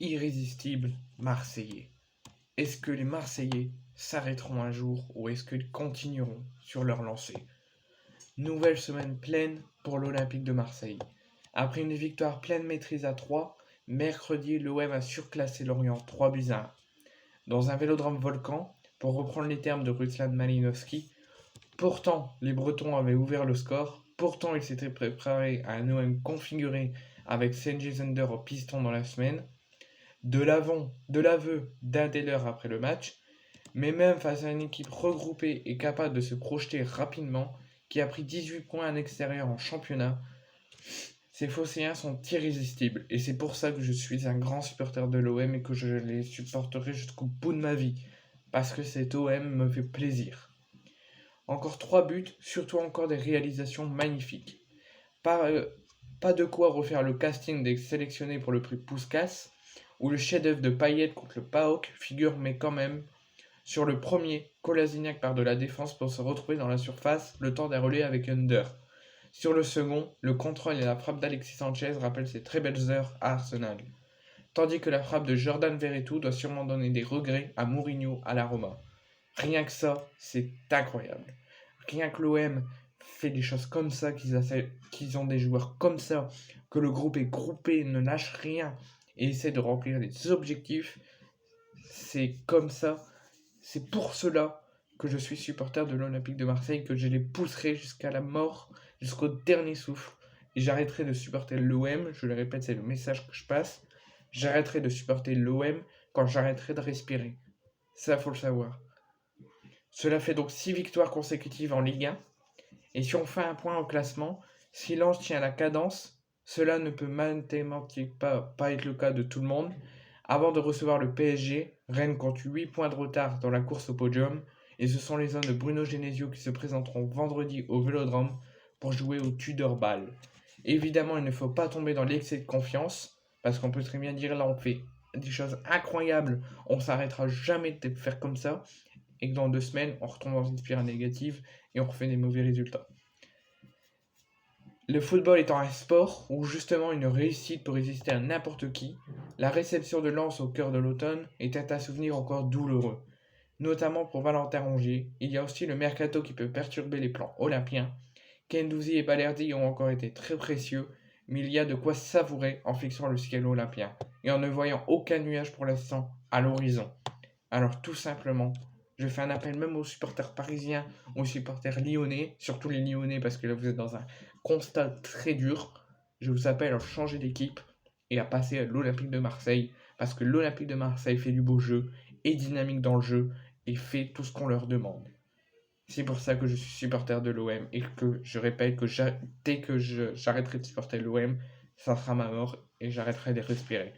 Irrésistible Marseillais. Est-ce que les Marseillais s'arrêteront un jour ou est-ce qu'ils continueront sur leur lancée? Nouvelle semaine pleine pour l'Olympique de Marseille. Après une victoire pleine maîtrise à 3, mercredi, l'OM a surclassé Lorient 3-1. Dans un vélodrome volcan, pour reprendre les termes de Ruslan Malinowski, pourtant les Bretons avaient ouvert le score, pourtant ils s'étaient préparés à un OM configuré avec Cengiz Zender au piston dans la semaine, de l'aveu d'un des leurs après le match, mais même face à une équipe regroupée et capable de se projeter rapidement, qui a pris 18 points à l'extérieur en championnat, ces Phocéens sont irrésistibles. Et c'est pour ça que je suis un grand supporter de l'OM et que je les supporterai jusqu'au bout de ma vie. Parce que cet OM me fait plaisir. Encore 3 buts, surtout encore des réalisations magnifiques. Pas, euh, Pas de quoi refaire le casting des sélectionnés pour le prix Puskas, où le chef-d'œuvre de Payet contre le PAOK figure, mais quand même. Sur le premier, Kolasinac part de la défense pour se retrouver dans la surface, le temps d'un relais avec Under. Sur le second, le contrôle et la frappe d'Alexis Sanchez rappellent ses très belles heures à Arsenal. Tandis que la frappe de Jordan Verretou doit sûrement donner des regrets à Mourinho à la Roma. Rien que ça, c'est incroyable. Rien que l'OM fait des choses comme ça, qu'ils ont des joueurs comme ça, que le groupe est groupé, ne lâche rien et essaie de remplir les objectifs, c'est comme ça. C'est pour cela que je suis supporter de l'Olympique de Marseille, que je les pousserai jusqu'à la mort, jusqu'au dernier souffle. Et j'arrêterai de supporter l'OM, je le répète, c'est le message que je passe. J'arrêterai de supporter l'OM quand j'arrêterai de respirer. Ça, faut le savoir. Cela fait donc 6 victoires consécutives en Ligue 1. Et si on fait un point au classement, si Lens tient la cadence, cela ne peut mathématiquement pas être le cas de tout le monde. Avant de recevoir le PSG, Rennes compte 8 points de retard dans la course au podium, et ce sont les hommes de Bruno Genesio qui se présenteront vendredi au Vélodrome pour jouer au Tudor Ball. Évidemment, il ne faut pas tomber dans l'excès de confiance, parce qu'on peut très bien dire là on fait des choses incroyables, on s'arrêtera jamais de faire comme ça, et que dans 2 semaines, on retombe dans une spirale négative et on refait des mauvais résultats. Le football étant un sport où justement une réussite peut résister à n'importe qui, la réception de Lens au cœur de l'automne était un souvenir encore douloureux. Notamment pour Valentin Rongier, il y a aussi le mercato qui peut perturber les plans olympiens. Kendouzi et Balerdi ont encore été très précieux, mais il y a de quoi savourer en fixant le ciel olympien et en ne voyant aucun nuage pour l'instant à l'horizon. Alors tout simplement, je fais un appel même aux supporters parisiens, aux supporters lyonnais, surtout les lyonnais parce que là vous êtes dans un constat très dur. Je vous appelle à changer d'équipe et à passer à l'Olympique de Marseille parce que l'Olympique de Marseille fait du beau jeu, est dynamique dans le jeu et fait tout ce qu'on leur demande. C'est pour ça que je suis supporter de l'OM et que je répète que dès que j'arrêterai de supporter l'OM, ça sera ma mort et j'arrêterai de respirer.